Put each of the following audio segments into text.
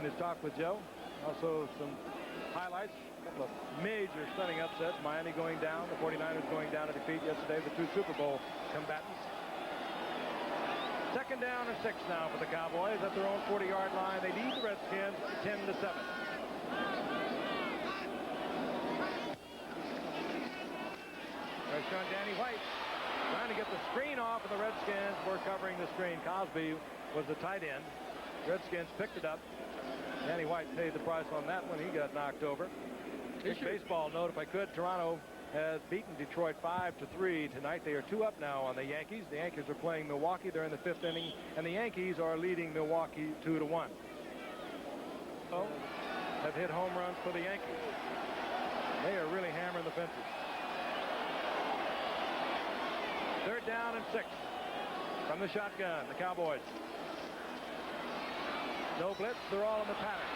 in his talk with Joe. Also some highlights, a couple of major stunning upsets. Miami going down, the 49ers going down to defeat yesterday the two Super Bowl combatants. Second down and 6 now for the Cowboys at their own 40-yard line. They lead the Redskins 10-7. There's Sean Danny White trying to get the screen off, and the Redskins were covering the screen. Cosby was the tight end. Redskins picked it up. Danny White paid the price on that when he got knocked over. Quick baseball note, if I could, Toronto has beaten Detroit 5-3 tonight. They are 2 up now on the Yankees. The Yankees are playing Milwaukee. They're in the 5th inning, and the Yankees are leading Milwaukee 2-1. So, have hit home runs for the Yankees. They are really hammering the fences. Third down and 6 from the shotgun, the Cowboys. No blitz, they're all in the pattern.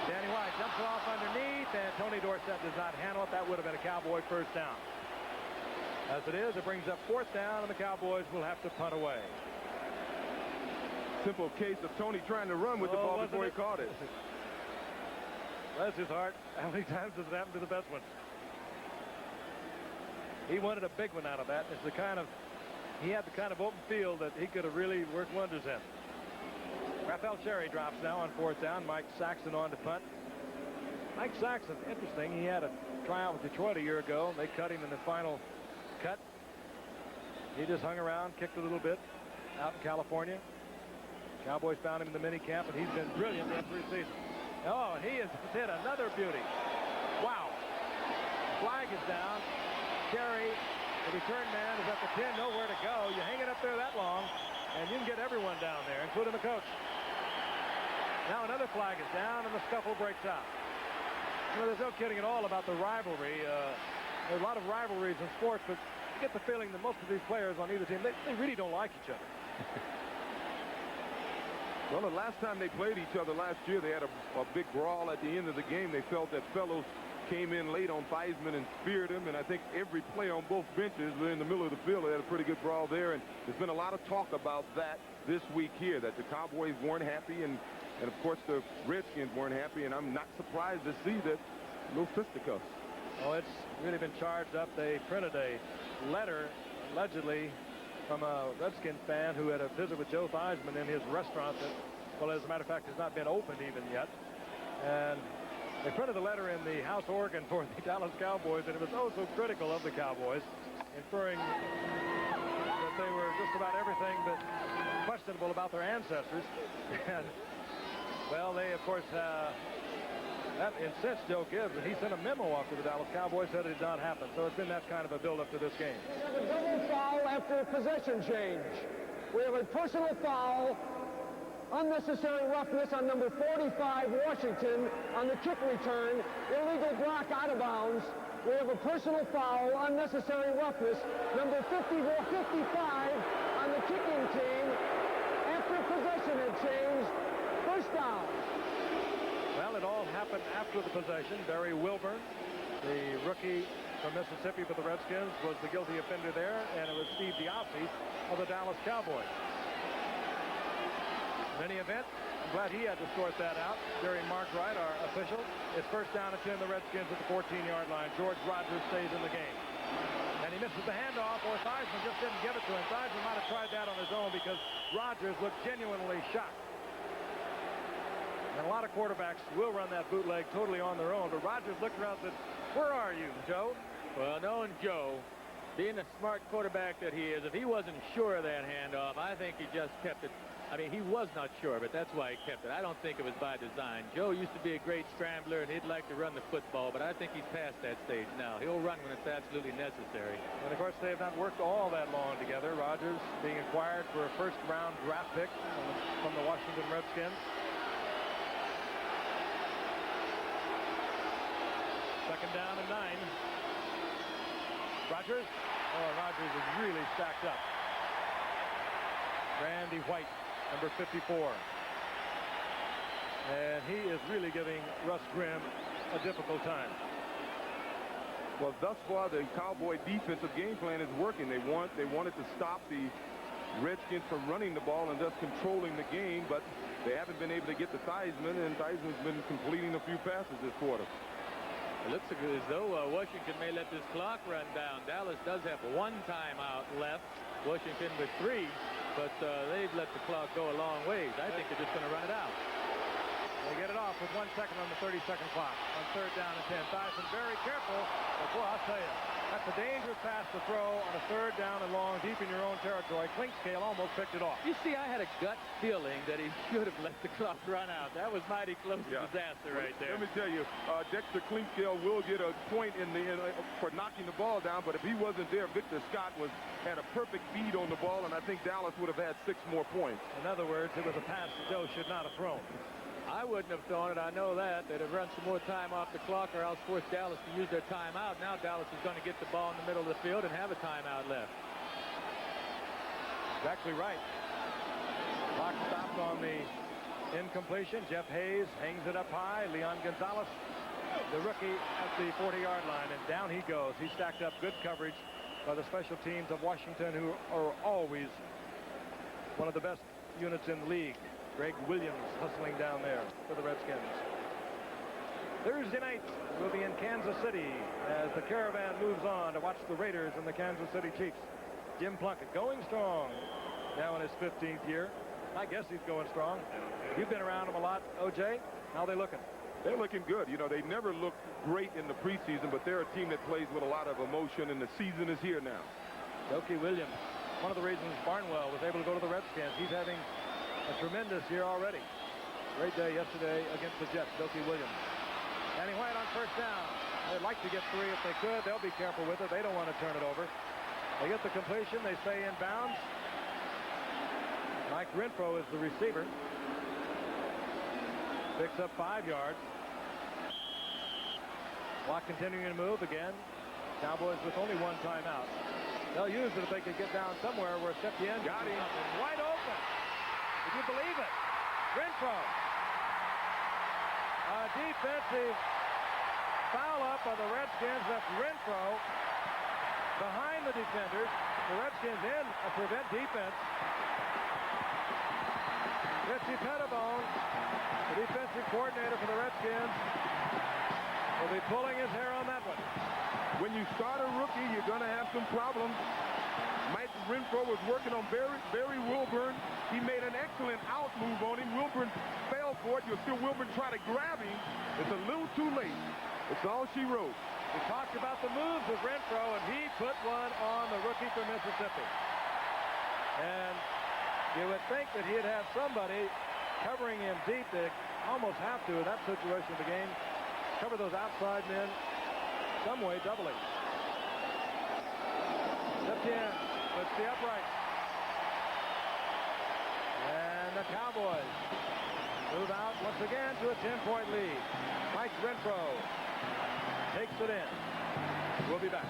Danny White jumps it off underneath, and Tony Dorsett does not handle it. That would have been a Cowboy first down. As it is, it brings up 4th down, and the Cowboys will have to punt away. Simple case of Tony trying to run with the ball before he caught it. Bless his heart. How many times does it happen to the best ones? He wanted a big one out of that. It's the kind of, he had the kind of open field that he could have really worked wonders in. Raphael Sherry drops now on 4th down. Mike Saxon on to punt. Mike Saxon, interesting. He had a tryout with Detroit a year ago. They cut him in the final cut. He just hung around, kicked a little bit out in California. Cowboys found him in the mini camp, and he's been brilliant every season. Oh, and he has hit another beauty. Wow. Flag is down. Sherry, the return man, is at the 10, nowhere to go. You hang it up there that long, and you can get everyone down there, including the coach. Now another flag is down, and the scuffle breaks out. You know, there's no kidding at all about the rivalry. There are a lot of rivalries in sports, but you get the feeling that most of these players on either team, they really don't like each other. Well, the last time they played each other last year, they had a big brawl at the end of the game. They felt that Fellows came in late on Theismann and speared him, and I think every player on both benches were in the middle of the field. They had a pretty good brawl there, and there's been a lot of talk about that this week here, that the Cowboys weren't happy, and of course the Redskins weren't happy, and I'm not surprised to see that little fisticuffs. Oh, it's really been charged up. They printed a letter, allegedly, from a Redskins fan who had a visit with Joe Theismann in his restaurant that, well, as a matter of fact, has not been opened even yet. And they printed a letter in the House organ for the Dallas Cowboys, and it was oh so critical of the Cowboys, inferring that they were just about everything but questionable about their ancestors. And, well, they, of course, that incensed Joe Gibbs, and he sent a memo off to the Dallas Cowboys, said it did not happen. So it's been that kind of a build-up to this game. We have a double foul after a possession change. We have a personal foul, unnecessary roughness on number 45, Washington, on the kick return, illegal block out of bounds. We have a personal foul, unnecessary roughness, number 55 on the kicking team. After possession had changed, first down. Well, it all happened after the possession. Barry Wilburn, the rookie from Mississippi for the Redskins, was the guilty offender there, and it was Steve Diassi of the Dallas Cowboys. In any event, I'm glad he had to sort that out. Jerry Markwright, our official. It's first down and 10, the Redskins at the 14-yard line. George Rogers stays in the game. And he misses the handoff, or Theismann just didn't give it to him. Theismann might have tried that on his own because Rogers looked genuinely shocked. And a lot of quarterbacks will run that bootleg totally on their own. But Rogers looked around and said, "Where are you, Joe?" Well, knowing Joe, being the smart quarterback that he is, if he wasn't sure of that handoff, I think he just kept it. I mean, he was not sure, but that's why he kept it. I don't think it was by design. Joe used to be a great scrambler, and he'd like to run the football, but I think he's past that stage now. He'll run when it's absolutely necessary. And, of course, they have not worked all that long together. Rogers being acquired for a first-round draft pick from the Washington Redskins. Second down and 9. Rogers. Oh, Rogers is really stacked up. Randy White, number 54. And he is really giving Russ Grimm a difficult time. Well, thus far, the Cowboy defensive game plan is working. They wanted to stop the Redskins from running the ball and thus controlling the game, but they haven't been able to get to Theismann, and Theismann's been completing a few passes this quarter. It looks as though Washington may let this clock run down. Dallas does have one timeout left. Washington with 3, but they've let the clock go a long ways. I think they're just going to run it out. They get it off with 1 second on the 30-second clock. On 3rd down and 10. Theismann very careful. But boy, I'll tell you, that's a dangerous pass to throw on a 3rd down and long, deep in your own territory. Clinkscale almost picked it off. You see, I had a gut feeling that he should have let the clock run out. That was mighty close to disaster right there. Let me tell you, Dexter Clinkscale will get a point for knocking the ball down, but if he wasn't there, Victor Scott had a perfect feed on the ball, and I think Dallas would have had 6 more points. In other words, it was a pass that Joe should not have thrown. I wouldn't have thrown it. I know that. They'd have run some more time off the clock or else force Dallas to use their timeout. Now Dallas is going to get the ball in the middle of the field and have a timeout left. Exactly right. Clock stopped on the incompletion. Jeff Hayes hangs it up high. Leon Gonzalez, the rookie, at the 40-yard line, and down he goes. He stacked up good coverage by the special teams of Washington, who are always one of the best units in the league. Greg Williams hustling down there for the Redskins. Thursday night will be in Kansas City as the caravan moves on to watch the Raiders and the Kansas City Chiefs. Jim Plunkett going strong now in his 15th year. I guess he's going strong. You've been around him a lot, O.J. How are they looking? They're looking good. You know, they never looked great in the preseason, but they're a team that plays with a lot of emotion, and the season is here now. Doki Williams, one of the reasons Barnwell was able to go to the Redskins. He's having a tremendous year already. Great day yesterday against the Jets. Doki Williams. Danny White on 1st down. They'd like to get 3 if they could. They'll be careful with it. They don't want to turn it over. They get the completion. They stay in bounds. Mike Renfro is the receiver. Picks up 5 yards. Clock continuing to move again. Cowboys with only 1 timeout. They'll use it if they can get down somewhere where Septien got him. Wide open. Would you believe it? Renfro. A defensive foul up on the Redskins. Left Renfro behind the defenders. The Redskins in a prevent defense. Richie Pettibone, the defensive coordinator for the Redskins, will be pulling his hair on that one. When you start a rookie, you're going to have some problems. Mike Renfro was working on Barry Wilburn. He made an excellent out move on him. Wilburn fell for it. You'll see Wilburn try to grab him. It's a little too late. It's all she wrote. We talked about the moves with Renfro, and he put one on the rookie from Mississippi. And you would think that he'd have somebody covering him deep. They almost have to in that situation of the game. Cover those outside men some way doubly. Septien puts the upright. And the Cowboys move out once again to a 10-point lead. Mike Renfro takes it in. We'll be back.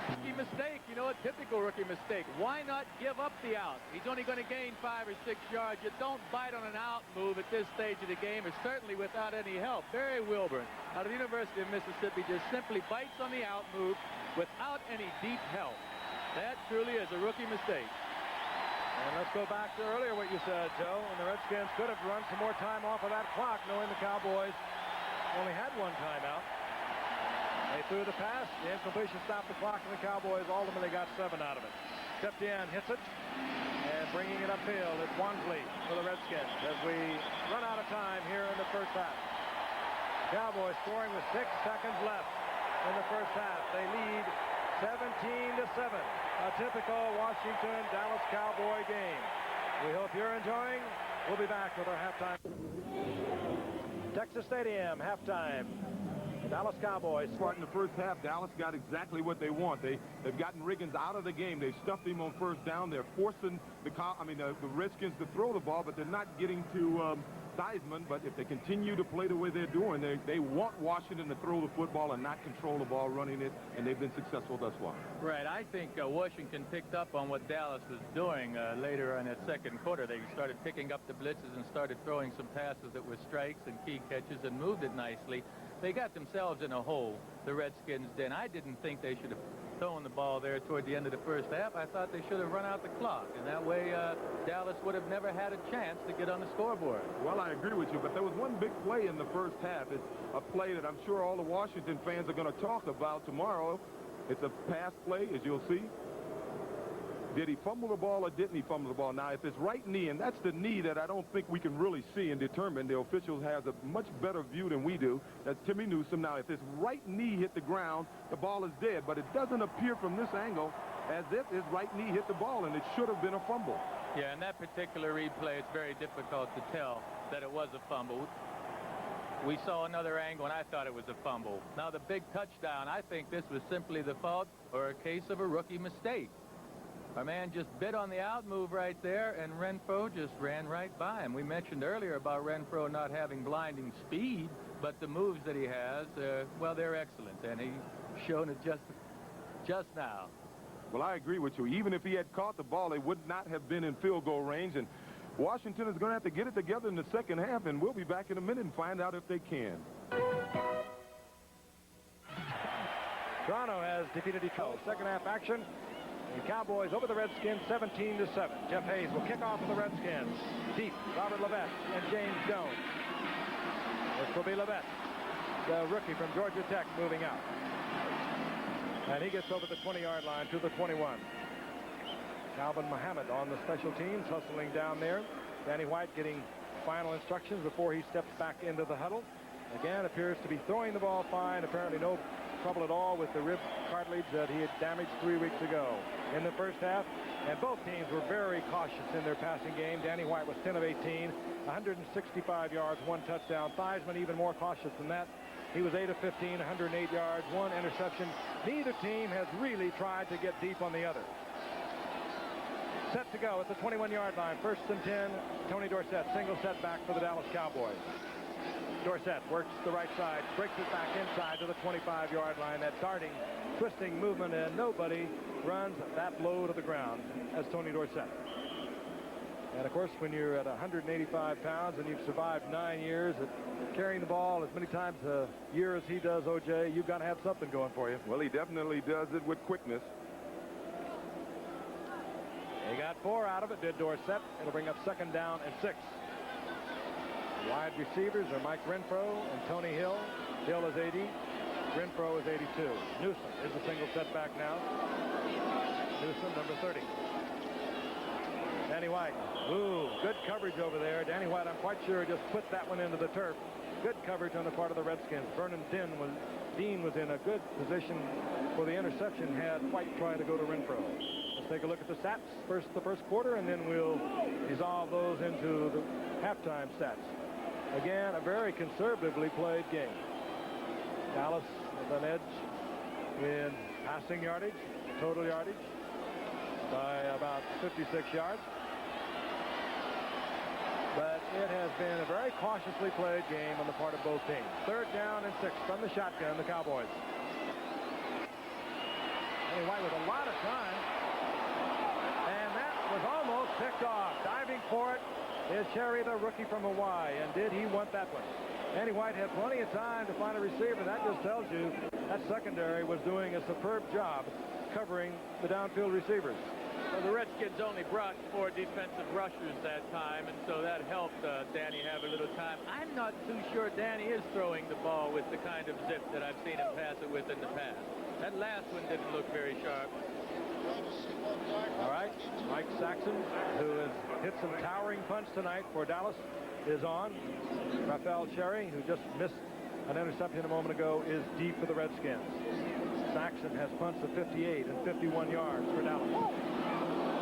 Rookie mistake, you know, a typical rookie mistake. Why not give up the out? He's only going to gain 5 or 6 yards. You don't bite on an out move at this stage of the game, or certainly without any help. Barry Wilburn out of the University of Mississippi just simply bites on the out move without any deep help. That truly is a rookie mistake. And let's go back to earlier what you said, Joe. And the Redskins could have run some more time off of that clock, knowing the Cowboys only had 1 timeout. They threw the pass. The incompletion stopped the clock, and the Cowboys ultimately got 7 out of it. Septien hits it. And bringing it upfield, it's Wansley for the Redskins as we run out of time here in the first half. Cowboys scoring with 6 seconds left in the first half. They lead 17-7. A typical Washington-Dallas Cowboy game. We hope you're enjoying. We'll be back with our halftime. Texas Stadium, halftime. The Dallas Cowboys. In the first half, Dallas got exactly what they want. They've gotten Riggins out of the game. They've stuffed him on 1st down. They're forcing the Redskins to throw the ball, but they're not getting to Theismann. But if they continue to play the way they're doing, they want Washington to throw the football and not control the ball running it, and they've been successful thus far. Right. I think Washington picked up on what Dallas was doing later in that 2nd quarter. They started picking up the blitzes and started throwing some passes that were strikes and key catches and moved it nicely. They got themselves in a hole, the Redskins did. I didn't think they should have throwing the ball there toward the end of the first half, I thought they should have run out the clock. And that way, Dallas would have never had a chance to get on the scoreboard. Well, I agree with you, but there was one big play in the first half. It's a play that I'm sure all the Washington fans are going to talk about tomorrow. It's a pass play, as you'll see. Did he fumble the ball or didn't he fumble the ball? Now, if it's right knee, and that's the knee that I don't think we can really see and determine, the officials have a much better view than we do. That's Timmy Newsome. Now, if his right knee hit the ground, the ball is dead, but it doesn't appear from this angle as if his right knee hit the ball, and it should have been a fumble. Yeah, in that particular replay, it's very difficult to tell that it was a fumble. We saw another angle, and I thought it was a fumble. Now, the big touchdown, I think this was simply the fault or a case of a rookie mistake. Our man just bit on the out move right there, and Renfro just ran right by him. We mentioned earlier about Renfro not having blinding speed, but the moves that he has, well, they're excellent, and he's shown it just now. Well, I agree with you. Even if he had caught the ball, they would not have been in field goal range, and Washington is going to have to get it together in the second half, and we'll be back in a minute and find out if they can. Toronto has defeated Detroit. Second half action. The Cowboys over the Redskins 17-7. Jeff Hayes will kick off for the Redskins. Deep, Robert Levette and James Jones. This will be Levette, the rookie from Georgia Tech, moving out. And he gets over the 20-yard line to the 21. Calvin Muhammad on the special teams, hustling down there. Danny White getting final instructions before he steps back into the huddle. Again, appears to be throwing the ball fine. Apparently no trouble at all with the rib cartilage that he had damaged 3 weeks ago in the first half. And both teams were very cautious in their passing game. Danny White was 10 of 18, 165 yards, 1 touchdown. Theismann even more cautious than that. He was 8 of 15, 108 yards, 1 interception. Neither team has really tried to get deep on the other. Set to go at the 21-yard line. 1st and 10. Tony Dorsett, single setback for the Dallas Cowboys. Dorsett works the right side, breaks it back inside to the 25-yard line. That darting, twisting movement, and nobody runs that low to the ground as Tony Dorsett. And, of course, when you're at 185 pounds and you've survived 9 years at carrying the ball as many times a year as he does, O.J., you've got to have something going for you. Well, he definitely does it with quickness. He got 4 out of it, did Dorsett. It'll bring up 2nd down and 6. Wide receivers are Mike Renfro and Tony Hill. Hill is 80. Renfro is 82. Newsome is a single setback now. Newsome, number 30. Danny White. Ooh, good coverage over there. Danny White, I'm quite sure, just put that one into the turf. Good coverage on the part of the Redskins. Vernon Dean was in a good position for the interception had White tried to go to Renfro. Let's take a look at the stats. First, the first quarter, and then we'll dissolve those into the halftime stats. Again, a very conservatively played game. Dallas with an edge in passing yardage, total yardage, by about 56 yards. But it has been a very cautiously played game on the part of both teams. 3rd down and 6 from the shotgun, the Cowboys. Danny White with a lot of time. And that was almost picked off. Diving for it is Cherry, the rookie from Hawaii. And did he want that one? Danny White had plenty of time to find a receiver. That just tells you that secondary was doing a superb job covering the downfield receivers. Well, the Redskins only brought 4 defensive rushers that time, and so that helped Danny have a little time. I'm not too sure Danny is throwing the ball with the kind of zip that I've seen him pass it with in the past. That last one didn't look very sharp. All right, Mike Saxon, who has hit some towering punts tonight for Dallas, is on. Raphael Cherry, who just missed an interception a moment ago, is deep for the Redskins. Saxon has punts of 58 and 51 yards for Dallas.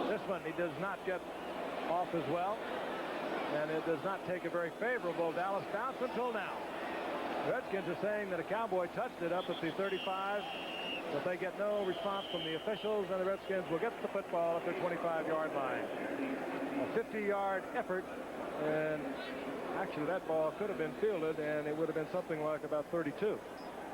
This one he does not get off as well, and it does not take a very favorable Dallas bounce until now. The Redskins are saying that a Cowboy touched it up at the 35, but they get no response from the officials, and the Redskins will get the football at their 25-yard line. A 50-yard effort, and actually that ball could have been fielded, and it would have been something like about 32.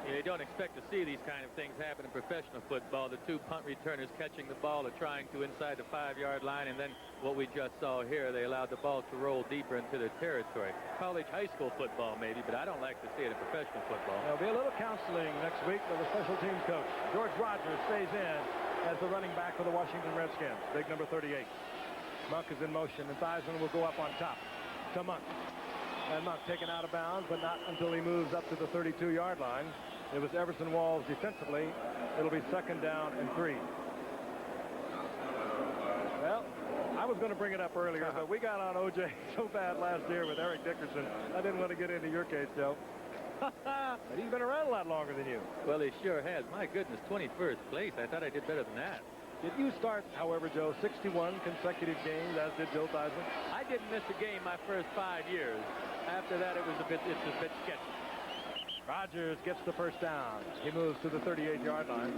You don't expect to see these kind of things happen in professional football. The two punt returners catching the ball or trying to inside the 5-yard line, and then what we just saw here, they allowed the ball to roll deeper into their territory. College, high school football maybe, but I don't like to see it in professional football. There'll be a little counseling next week with the special teams coach. George Rogers stays in as the running back for the Washington Redskins. Big number 38. Monk is in motion, and Theismann will go up on top to Monk. And Monk taken out of bounds, but not until he moves up to the 32-yard line. It was Everson Walls defensively. It'll be 2nd down and 3. Well, I was going to bring it up earlier, but we got on O.J. so bad last year with Eric Dickerson. I didn't want to get into your case, Joe. But he's been around a lot longer than you. Well, he sure has. My goodness, 21st place. I thought I did better than that. Did you start, however, Joe, 61 consecutive games, as did Joe Theismann? I didn't miss a game my first 5 years. After that, it's a bit sketchy. Rogers gets the first down. He moves to the 38-yard line.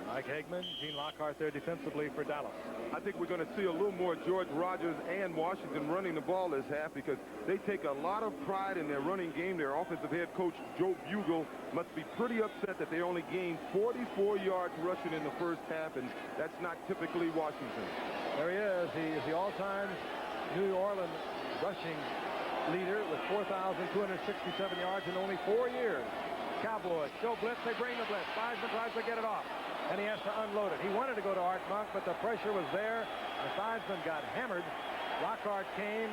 Mike Hagman, Gene Lockhart there defensively for Dallas. I think we're going to see a little more George Rogers and Washington running the ball this half because they take a lot of pride in their running game. Their offensive head coach, Joe Bugle, must be pretty upset that they only gained 44 yards rushing in the first half, and that's not typically Washington. There he is. He is the all-time New Orleans rushing leader with 4,267 yards in only 4 years. Cowboys show blitz. They bring the blitz. Theismann tries to get it off, and he has to unload it. He wanted to go to Art Monk, but the pressure was there. And Theismann got hammered. Lockhart came.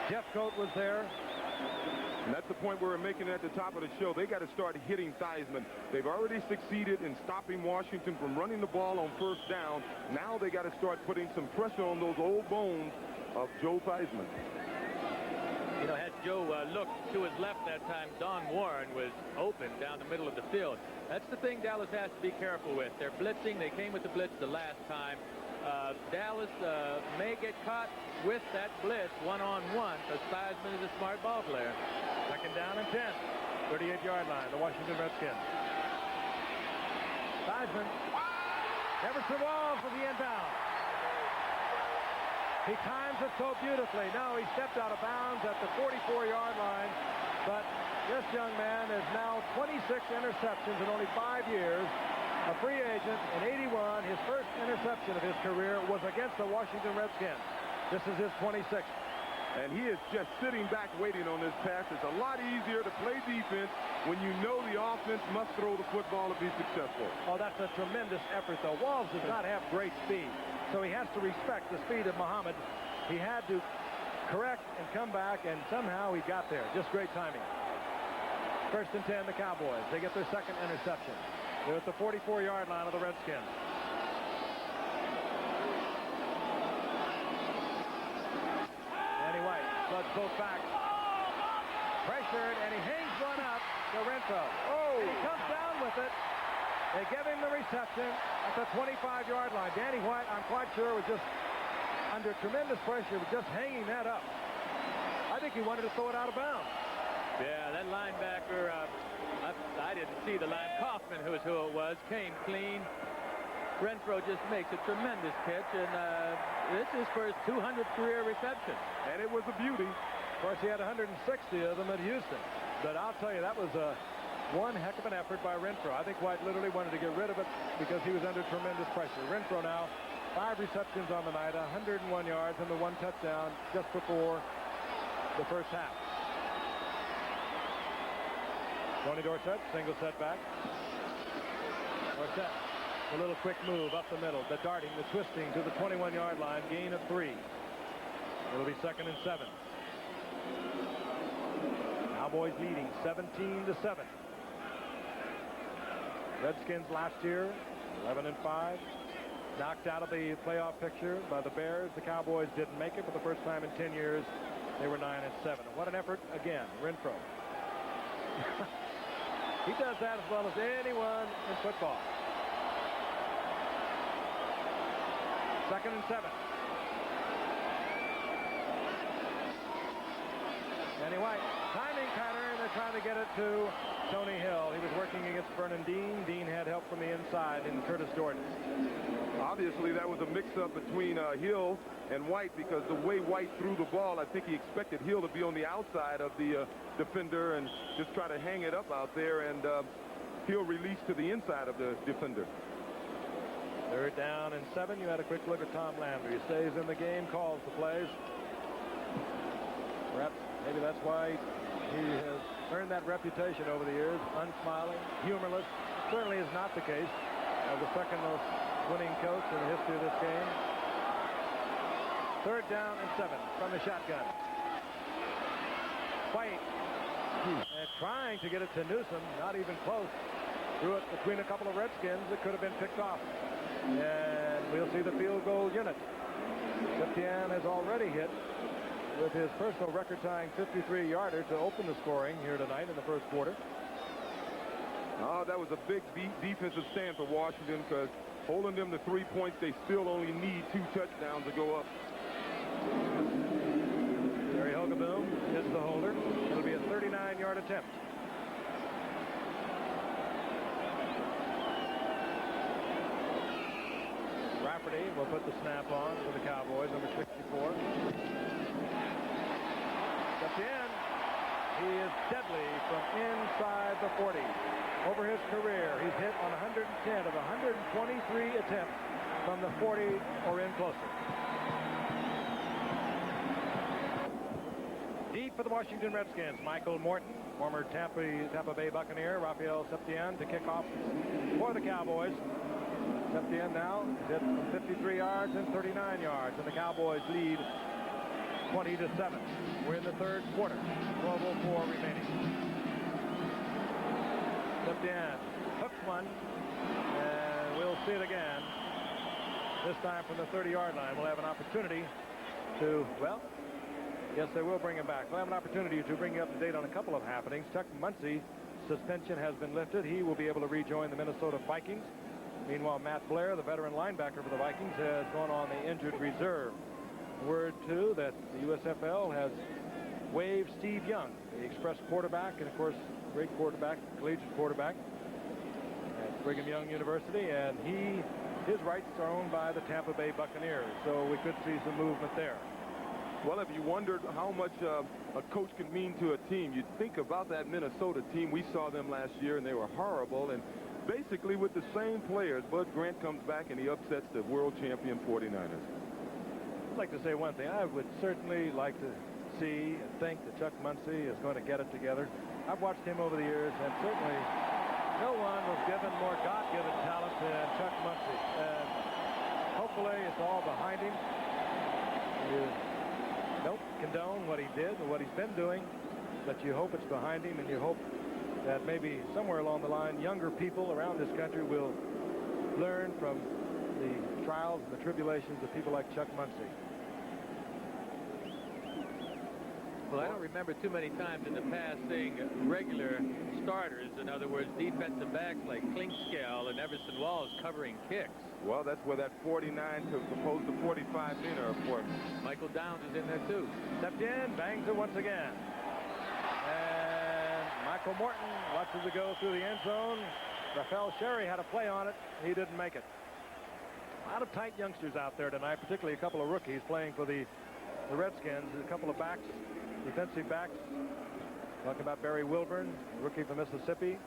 Jeffcoat was there. And that's the point we're making at the top of the show. They got to start hitting Theismann. They've already succeeded in stopping Washington from running the ball on first down. Now they got to start putting some pressure on those old bones of Joe Theismann. You know, had Joe looked to his left that time, Don Warren was open down the middle of the field. That's the thing Dallas has to be careful with. They're blitzing. They came with the blitz the last time. Dallas may get caught with that blitz one-on-one because Theismann is a smart ball player. 2nd down and 10. 38-yard line, the Washington Redskins. Theismann. Everson Walls for the inbound. He times it so beautifully. No, he stepped out of bounds at the 44-yard line, but this young man is now 26 interceptions in only 5 years. A free agent in 81. His first interception of his career was against the Washington Redskins. This is his 26th. And he is just sitting back waiting on this pass. It's a lot easier to play defense when you know the offense must throw the football to be successful. Oh, that's a tremendous effort, though. Walls does not have great speed, so he has to respect the speed of Muhammad. He had to correct and come back, and somehow he got there. Just great timing. 1st and 10, the Cowboys. They get their 2nd interception. They're at the 44-yard line of the Redskins. Danny White floods both back. Pressured, and he hangs one up to Renfro. Oh! And he comes down with it. They give him the reception at the 25-yard line. Danny White, I'm quite sure, was just under tremendous pressure, was just hanging that up. I think he wanted to throw it out of bounds. Yeah, that linebacker, I didn't see the line. Kaufman, who it was, came clean. Renfro just makes a tremendous catch, and this is for his 200th career reception. And it was a beauty. Of course, he had 160 of them at Houston. But I'll tell you, that was one heck of an effort by Renfro. I think White literally wanted to get rid of it because he was under tremendous pressure. Renfro now, 5 receptions on the night, 101 yards, and the 1 touchdown just before the first half. Tony Dorsett, single setback. Dorsett, a little quick move up the middle, the darting, the twisting to the 21-yard line, gain of 3. It'll be 2nd and 7. Cowboys leading 17-7. Redskins last year, 11-5. Knocked out of the playoff picture by the Bears. The Cowboys didn't make it for the first time in 10 years. They were 9-7. What an effort again, Renfro. He does that as well as anyone in football. 2nd and 7. Danny White, timing pattern, They're trying to get it to Tony Hill. He was working against Vernon Dean. Dean had help from the inside in Curtis Jordan. Obviously, that was a mix-up between Hill and White, because the way White threw the ball, I think he expected Hill to be on the outside of the defender and just try to hang it up out there, and Hill released to the inside of the defender. 3rd down and 7. You had a quick look at Tom Landry. He stays in the game, calls the plays. Perhaps maybe that's why he has earned that reputation over the years. Unsmiling, humorless. Certainly is not the case. The second most winning coach in the history of this game. 3rd down and 7 from the shotgun. White trying to get it to Newsom. Not even close. Threw it between a couple of Redskins. It could have been picked off. And we'll see the field goal unit. Septian has already hit with his personal record-tying 53-yarder to open the scoring here tonight in the first quarter. Oh, that was a big defensive stand for Washington, because holding them to 3 points, they still only need 2 touchdowns to go up. Jerry Hogaboom is the holder. It'll be a 39-yard attempt. Rafferty will put the snap on for the Cowboys, number 64. At the end, he is deadly from inside the 40. Over his career, he's hit on 110 of 123 attempts from the 40 or in closer. Deep for the Washington Redskins, Michael Morton, former Tampa Bay Buccaneer, Raphael Septian to kick off for the Cowboys. Septian now is hit from 53 yards and 39 yards, and the Cowboys lead 20-7. We're in the 3rd quarter. 12:04 remaining. Septian hooks one, and we'll see it again. This time from the 30-yard line. We'll have an opportunity to, well, yes, they will bring him back. We'll have an opportunity to bring you up to date on a couple of happenings. Chuck Muncie suspension has been lifted. He will be able to rejoin the Minnesota Vikings. Meanwhile, Matt Blair, the veteran linebacker for the Vikings, has gone on the injured reserve. Word, too, that the USFL has waived Steve Young, the Express quarterback, and, of course, great quarterback, collegiate quarterback at Brigham Young University, and his rights are owned by the Tampa Bay Buccaneers, so we could see some movement there. Well, if you wondered how much a coach can mean to a team, you'd think about that Minnesota team. We saw them last year, and they were horrible, and basically with the same players. Bud Grant comes back, and he upsets the world champion 49ers. I'd like to say one thing. I would certainly like to see and think that Chuck Muncie is going to get it together. I've watched him over the years, and certainly no one was given more God-given talent than Chuck Muncie. And hopefully it's all behind him. You don't condone what he did or what he's been doing, but you hope it's behind him, and you hope that maybe somewhere along the line, younger people around this country will learn from the trials and the tribulations of people like Chuck Muncie. Well, I don't remember too many times in the past seeing regular starters, in other words, defensive backs like Klinkskell and Everson Walls covering kicks. Well, that's where that 49 to opposed to 45 men are important. Michael Downs is in there, too. Stepped in, bangs it once again. And Michael Morton watches it go through the end zone. Raphael Sherry had a play on it. He didn't make it. A lot of tight youngsters out there tonight, particularly a couple of rookies playing for the Redskins. A couple of backs, defensive backs. Talking about Barry Wilburn, rookie from Mississippi.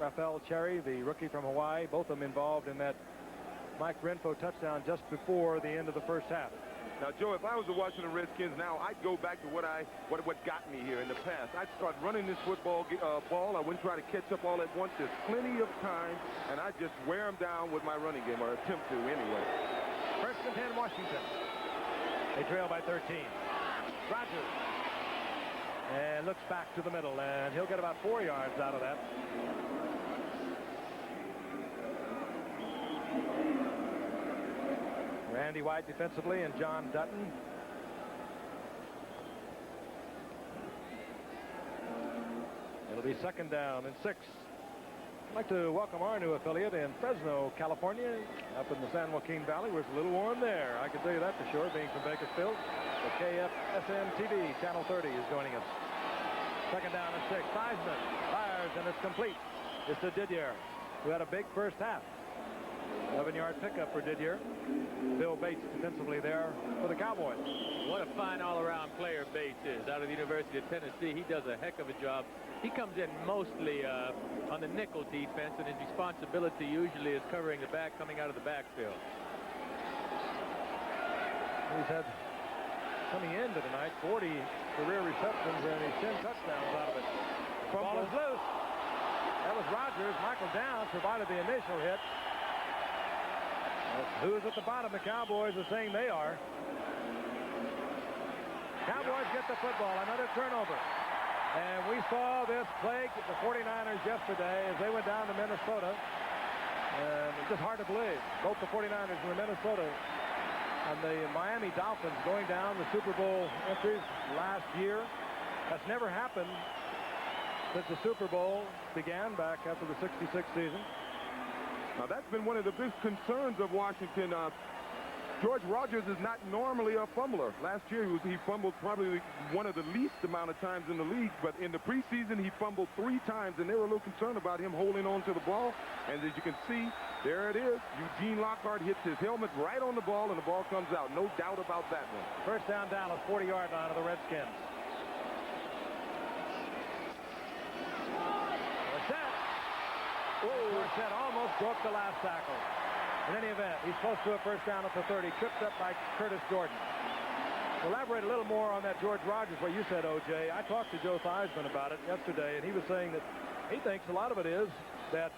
Raphael Cherry, the rookie from Hawaii. Both of them involved in that Mike Renfro touchdown just before the end of the first half. Now, Joe, if I was the Washington Redskins now, I'd go back to what got me here in the past. I'd start running this football ball. I wouldn't try to catch up all at once. There's plenty of time, and I'd just wear them down with my running game, or attempt to anyway. First and 10, Washington. They trail by 13. Rogers. And looks back to the middle, and he'll get about 4 yards out of that. Randy White defensively and John Dutton. It'll be second down and 6. I'd like to welcome our new affiliate in Fresno, California, up in the San Joaquin Valley, where it's a little warm there. I can tell you that for sure, being from Bakersfield. The KFSM TV, Channel 30, is joining us. Second down and 6. Theismann fires, and it's complete. It's to Didier, who had a big first half. 11-yard pickup for Didier. Bill Bates defensively there for the Cowboys. What a fine all-around player Bates is. Out of the University of Tennessee, he does a heck of a job. He comes in mostly on the nickel defense, and his responsibility usually is covering the back coming out of the backfield. He's had, coming into tonight, 40 career receptions, and he's 10 touchdowns out of it. The ball is loose. That was Rogers. Michael Downs provided the initial hit. Who's at the bottom? The Cowboys are saying they are. Cowboys get the football. Another turnover. And we saw this plague the 49ers yesterday as they went down to Minnesota. And it's just hard to believe. Both the 49ers and the Minnesota and the Miami Dolphins going down the Super Bowl entries last year. That's never happened since the Super Bowl began back after the '66 season. Now, that's been one of the big concerns of Washington. George Rogers is not normally a fumbler. Last year, he fumbled probably one of the least amount of times in the league, but in the preseason, he fumbled 3 times, and they were a little concerned about him holding on to the ball. And as you can see, there it is. Eugene Lockhart hits his helmet right on the ball, and the ball comes out. No doubt about that one. First down, Dallas, 40-yard line of the Redskins. Dorsett almost broke the last tackle. In any event, he's close to a first down at the 30, tripped up by Curtis Jordan. To elaborate a little more on that George Rogers, what you said, O.J., I talked to Joe Theismann about it yesterday, and he was saying that he thinks a lot of it is that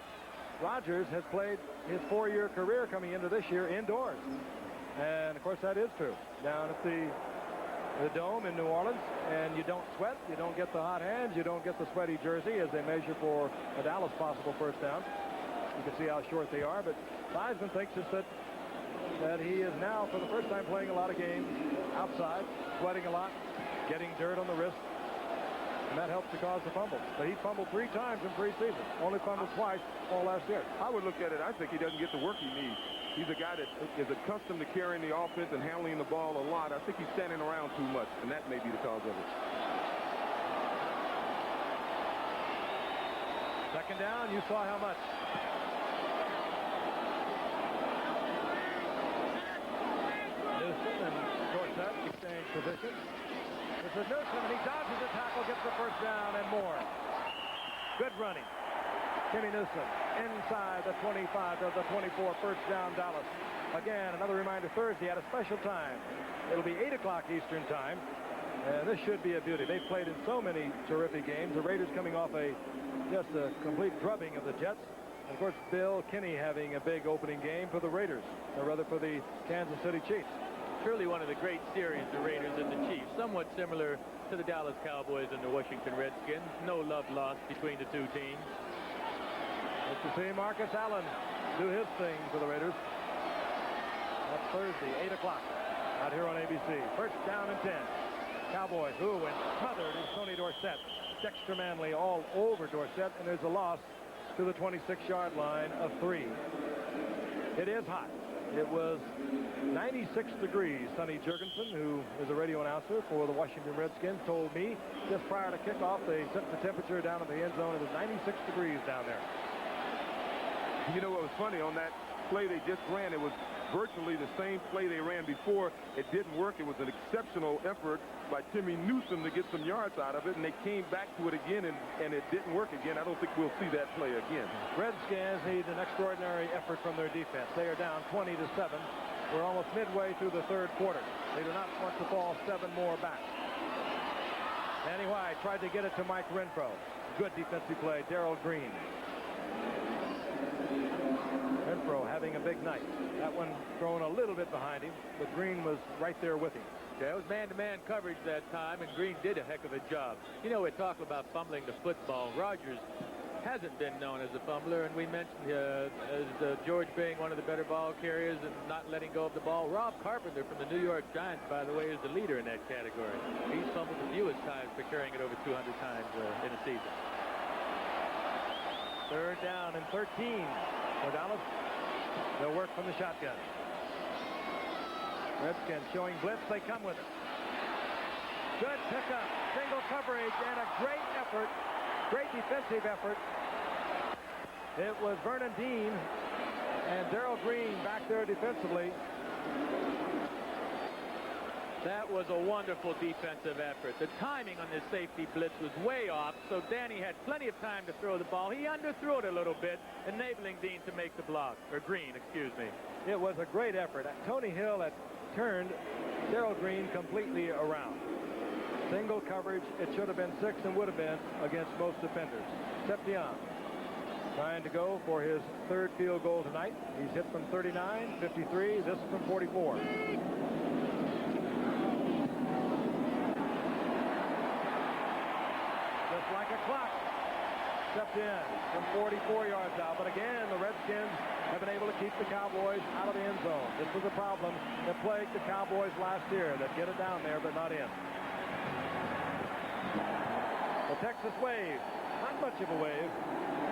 Rogers has played his 4-year career coming into this year indoors. And, of course, that is true. Down at the Dome in New Orleans, and you don't sweat, you don't get the hot hands, you don't get the sweaty jersey as they measure for a Dallas possible first down. You can see how short they are, but Theismann thinks it's that he is now, for the first time, playing a lot of games outside, sweating a lot, getting dirt on the wrist, and that helps to cause the fumble. But he fumbled 3 times in preseason, only fumbled twice all last year. I would look at it, I think he doesn't get the work he needs. He's a guy that is accustomed to carrying the offense and handling the ball a lot. I think he's standing around too much, and that may be the cause of it. Second down, you saw how much. Newsom and Dorsett exchange positions. This is Newsom, and he dodges the tackle, gets the first down, and more. Good running. Timmy Newsom inside the 25 to the 24, first down Dallas. Again, another reminder, Thursday at a special time. It'll be 8 o'clock Eastern time. And this should be a beauty. They've played in so many terrific games. The Raiders coming off just a complete drubbing of the Jets. And of course, Bill Kinney having a big opening game for the Raiders, or rather for the Kansas City Chiefs. Surely one of the great series, the Raiders and the Chiefs. Somewhat similar to the Dallas Cowboys and the Washington Redskins. No love lost between the two teams. Good to see Marcus Allen do his thing for the Raiders. That's Thursday, 8 o'clock, out here on ABC. First down and 10. Cowboys, who went smothered is Tony Dorsett. Dexter Manley all over Dorsett, and there's a loss to the 26-yard line of 3. It is hot. It was 96 degrees. Sonny Jurgensen, who is a radio announcer for the Washington Redskins, told me just prior to kickoff they set the temperature down in the end zone. It was 96 degrees down there. You know what was funny? On that play they just ran, it was virtually the same play they ran before. It didn't work. It was an exceptional effort by Timmy Newsom to get some yards out of it, and they came back to it again, and it didn't work again. I don't think we'll see that play again. Redskins need an extraordinary effort from their defense. They are down 20-7. We're almost midway through the third quarter. They do not want to fall 7 more back. Danny White tried to get it to Mike Renfro. Good defensive play. Darrell Green. Renfro having a big night. That one thrown a little bit behind him, but Green was right there with him. Yeah, it was man-to-man coverage that time, and Green did a heck of a job. You know, we talk about fumbling the football. Rogers hasn't been known as a fumbler, and we mentioned George being one of the better ball carriers and not letting go of the ball. Rob Carpenter from the New York Giants, by the way, is the leader in that category. He's fumbled the fewest times for carrying it over 200 times in a season. Third down and 13 for Dallas. They'll work from the shotgun. Redskins showing blitz. They come with it. Good pickup, single coverage, and a great effort, great defensive effort. It was Vernon Dean and Darrell Green back there defensively. That was a wonderful defensive effort. The timing on this safety blitz was way off, so Danny had plenty of time to throw the ball. He underthrew it a little bit, enabling Dean to make the block, or Green, excuse me. It was a great effort. Tony Hill had turned Darrell Green completely around. Single coverage. It should have been 6 and would have been against most defenders. Septian trying to go for his 3rd field goal tonight. He's hit from 39, 53. This is from 44. Just like a clock. Septian from 44 yards out. But again, the Redskins have been able to keep the Cowboys out of the end zone. This was a problem that plagued the Cowboys last year. That get it down there, but not in. The Texas wave. Not much of a wave.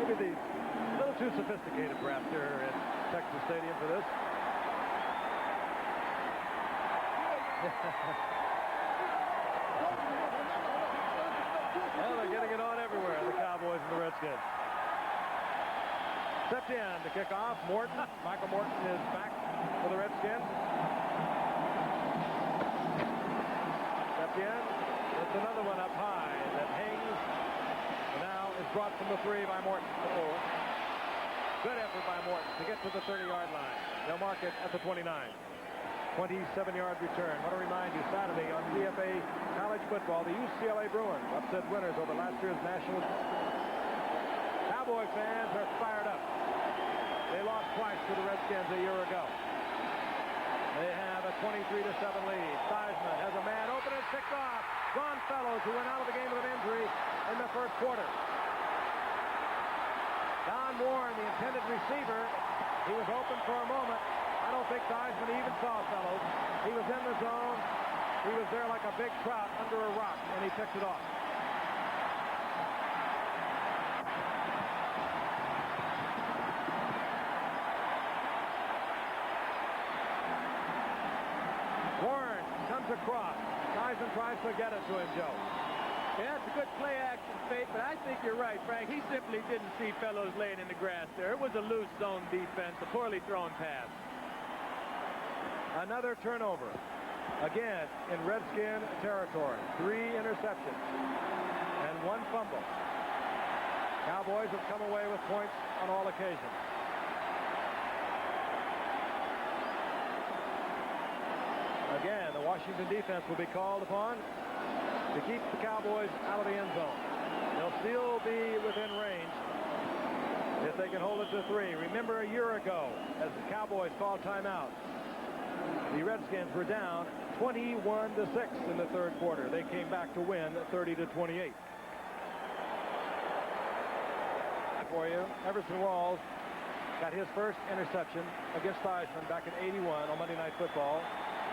Maybe a little too sophisticated perhaps here in Texas Stadium for this. Well, they're getting it on everywhere, the Cowboys and the Redskins. Septian to kick off. Morton. Michael Morton is back for the Redskins. Septian. It's another one up high that hangs. Now is brought from the 3 by Morton. Good effort by Morton to get to the 30-yard line. They'll mark it at the 29. 27-yard return. I want to remind you, Saturday on CFA College Football, the UCLA Bruins upset winners over last year's national. Cowboy fans are fired up. They lost twice to the Redskins a year ago. They have a 23-7 lead. Theismann has a man open and picked off. Ron Fellows, who went out of the game with an injury in the 1st quarter. Don Warren, the intended receiver, he was open for a moment. I don't think Theismann even saw Fellows. He was in the zone. He was there like a big trout under a rock, and he picked it off. Warren comes across. Theismann tries to get it to him, Joe. Yeah, it's a good play-action fake, but I think you're right, Frank. He simply didn't see Fellows laying in the grass there. It was a loose zone defense, a poorly thrown pass. Another turnover. Again, in Redskin territory. 3 interceptions and 1 fumble. Cowboys have come away with points on all occasions. Again, the Washington defense will be called upon to keep the Cowboys out of the end zone. They'll still be within range if they can hold it to 3. Remember a year ago, as the Cowboys called timeout, the Redskins were down 21-6 in the 3rd quarter. They came back to win 30-28. For you, Everson Walls got his first interception against Theismann back in '81 on Monday Night Football.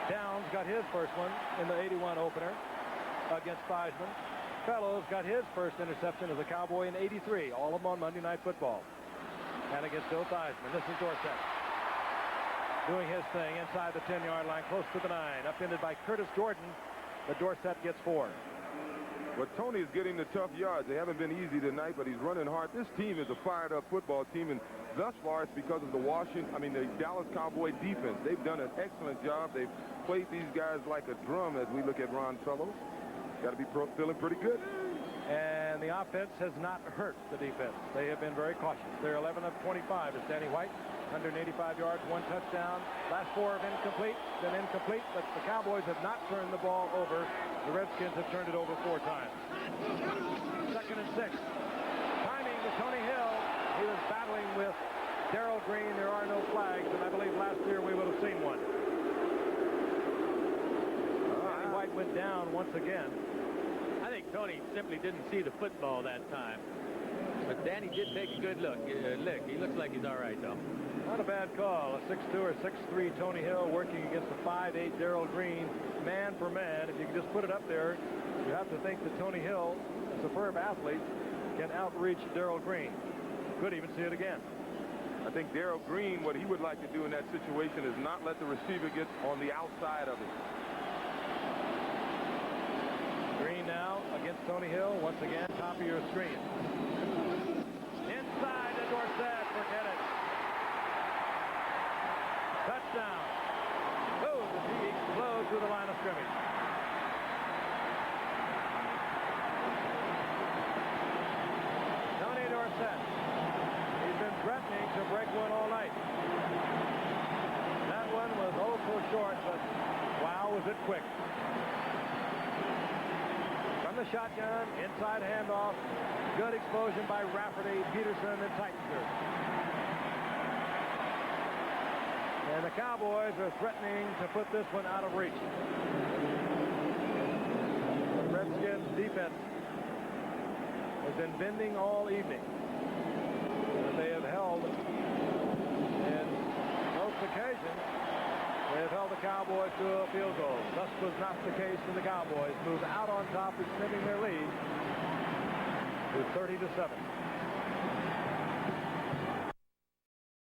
Downs got his first one in the '81 opener against Theismann. Fellows got his first interception as a Cowboy in '83, all of them on Monday Night Football. And against Bill Theismann. This is Dorsett doing his thing inside the 10-yard line, close to the 9, upended by Curtis Jordan, but Dorsett gets 4. But Tony is getting the tough yards. They haven't been easy tonight, but he's running hard. This team is a fired-up football team, and thus far it's because of the the Dallas Cowboy defense. They've done an excellent job. They've played these guys like a drum as we look at Ron Fellows. Got to be feeling pretty good. And the offense has not hurt the defense. They have been very cautious. They're 11 of 25 as Danny White, 185 yards, 1 touchdown. Last 4 have been incomplete, but the Cowboys have not turned the ball over. The Redskins have turned it over 4 times. 2nd and 6. Timing to Tony Hill. He was battling with Darrell Green. There are no flags, and I believe last year we would have seen one. Danny White went down once again. I think Tony simply didn't see the football that time. But Danny did take a good look. He looks like he's all right, though. Not a bad call. A 6'2" or 6'3" Tony Hill working against a 5'8" Darrell Green, man for man. If you can just put it up there, you have to think that Tony Hill, a superb athlete, can outreach Darrell Green. Could even see it again. I think Darrell Green, what he would like to do in that situation is not let the receiver get on the outside of it. once again, top of your screen. Inside to Dorsett. Forget it. Touchdown. Oh, does he explode through the line of scrimmage. Tony Dorsett. He's been threatening to break one all night. That one was oh so short, but wow, was it quick. From the shotgun, inside handoff. Good explosion by Rafferty, Peterson, and Titlenger. And the Cowboys are threatening to put this one out of reach. The Redskins defense has been bending all evening. And they have held, in most occasions, they have held the Cowboys to a field goal. Thus was not the case for the Cowboys, moved out on top, extending their lead to 30-7.